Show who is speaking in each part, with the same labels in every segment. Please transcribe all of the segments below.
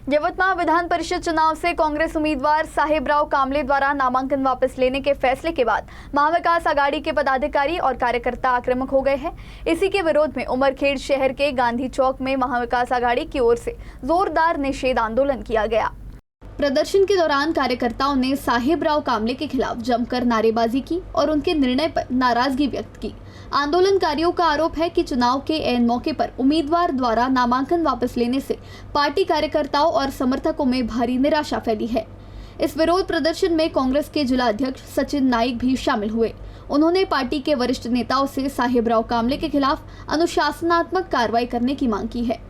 Speaker 1: यवतमाळ विधान परिषद चुनाव से कांग्रेस उम्मीदवार साहेबराव कामले द्वारा नामांकन वापस लेने के फैसले के बाद महाविकास आघाड़ी के पदाधिकारी और कार्यकर्ता आक्रामक हो गए हैं। इसी के विरोध में उमरखेड़ शहर के गांधी चौक में महाविकास आघाड़ी की ओर से जोरदार निषेध आंदोलन किया गया। प्रदर्शन के दौरान कार्यकर्ताओं ने साहेबराव कामले के खिलाफ जमकर नारेबाजी की और उनके निर्णय पर नाराजगी व्यक्त की। आंदोलनकारियों का आरोप है कि चुनाव के ऐन मौके पर उम्मीदवार द्वारा नामांकन वापस लेने से पार्टी कार्यकर्ताओं और समर्थकों में भारी निराशा फैली है। इस विरोध प्रदर्शन में कांग्रेस के जिला अध्यक्ष सचिन नाइक भी शामिल हुए। उन्होंने पार्टी के वरिष्ठ नेताओं से साहेबराव कामले के खिलाफ अनुशासनात्मक कार्रवाई करने की मांग की है।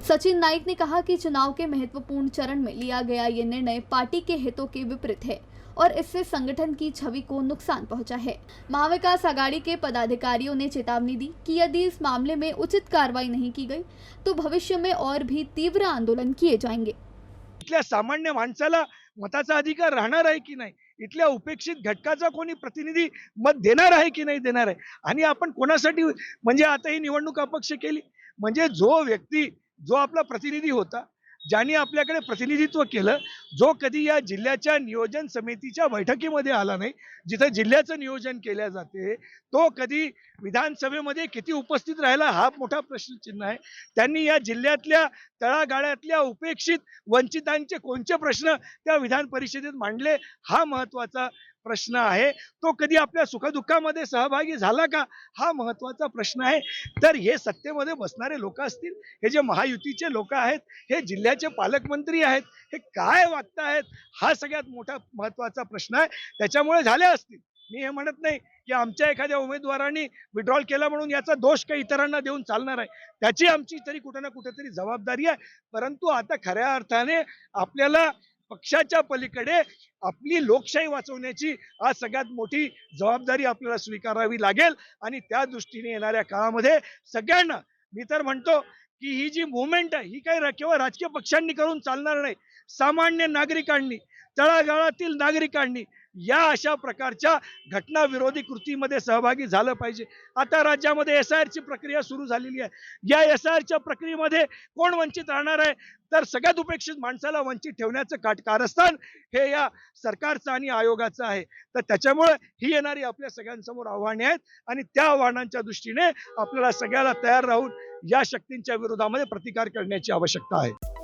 Speaker 1: सचिन नाइक ने कहा कि चुनाव के महत्वपूर्ण चरण में लिया गया ये निर्णय पार्टी के हितों के विपरीत है और इससे संगठन की छवि को नुकसान पहुंचा है। महाविकास आघाड़ी के पदाधिकारियों ने चेतावनी दी कि यदि इस मामले में उचित कार्रवाई नहीं की गई तो भविष्य में और भी तीव्र आंदोलन किए जाएंगे।
Speaker 2: इथल्या सामान्य माणसाला मताचा अधिकार राहणार आहे की नाही, इथल्या उपेक्षित घटकाचा कोणी प्रतिनिधी मत देणार आहे की नाही देणार आहे, आणि आपण कोणासाठी म्हणजे आता ही निवडणूक अपक्ष केली म्हणजे जो व्यक्ती जो आपला प्रतिनिधी होता, ज्यांनी आपल्याकडे प्रतिनिधित्व केलं, जो कधी या जिल्ह्याच्या नियोजन समितीच्या बैठकीमध्ये आला नाही, जिथे जिल्ह्याचं नियोजन केले जाते, तो कधी विधानसभेमध्ये किती उपस्थित राहिला हा मोठा प्रश्नचिन्ह आहे। त्यांनी या जिल्ह्यातल्या तळागाळातल्या उपेक्षित वंचितांचे कोणते प्रश्न त्या विधान परिषदेत मांडले हा महत्त्वाचा प्रश्न आहे। तो कधी आपल्या सुखदुःखामध्ये सहभागी झाला का हा महत्त्वाचा प्रश्न आहे। तर हे सत्तेमध्ये बसणारे लोक असतील, हे जे महायुतीचे लोक आहेत, हे जिल्ह्याचे पालकमंत्री आहेत, हे काय वागतायत हा सगळ्यात मोठा महत्त्वाचा प्रश्न आहे। त्याच्यामुळे झाले असतील, मी हे म्हणत नाही की आमच्या एखाद्या उमेदवारांनी विड्रॉल केला म्हणून याचा दोष काही इतरांना देऊन चालणार आहे, त्याची आमची तरी कुठे ना कुठेतरी जबाबदारी आहे। परंतु आता खऱ्या अर्थाने आपल्याला पक्षाच्या पलीकडे आपली लोकशाही वाचवण्याची आज सगळ्यात मोठी जबाबदारी आपल्याला स्वीकारावी लागेल। आणि त्या दृष्टीने येणाऱ्या काळामध्ये सगळ्यांना मी तर म्हणतो की ही जी मूवमेंट आहे ही काही केवळ राजकीय पक्षांनी करून चालणार नाही, सामान्य नागरिकांनी, तळागाळातील नागरिकांनी या अशा प्रकारच्या घटना विरोधी कृतीमध्ये सहभागी झालं पाहिजे। आता राज्यामध्ये SIR ची प्रक्रिया सुरू झालेली आहे। या SIR च्या प्रक्रियेमध्ये कोण वंचित राहणार आहे, तर सगळ्यात उपेक्षित माणसाला वंचित ठेवण्याचं कारस्थान हे या सरकारचं आणि आयोगाचं आहे। तर त्याच्यामुळे ही येणारी आपल्या सगळ्यांसमोर आव्हाने आहेत आणि त्या आव्हानांच्या दृष्टीने आपल्याला सगळ्याला तयार राहून या शक्तींच्या विरोधामध्ये प्रतिकार करण्याची आवश्यकता आहे।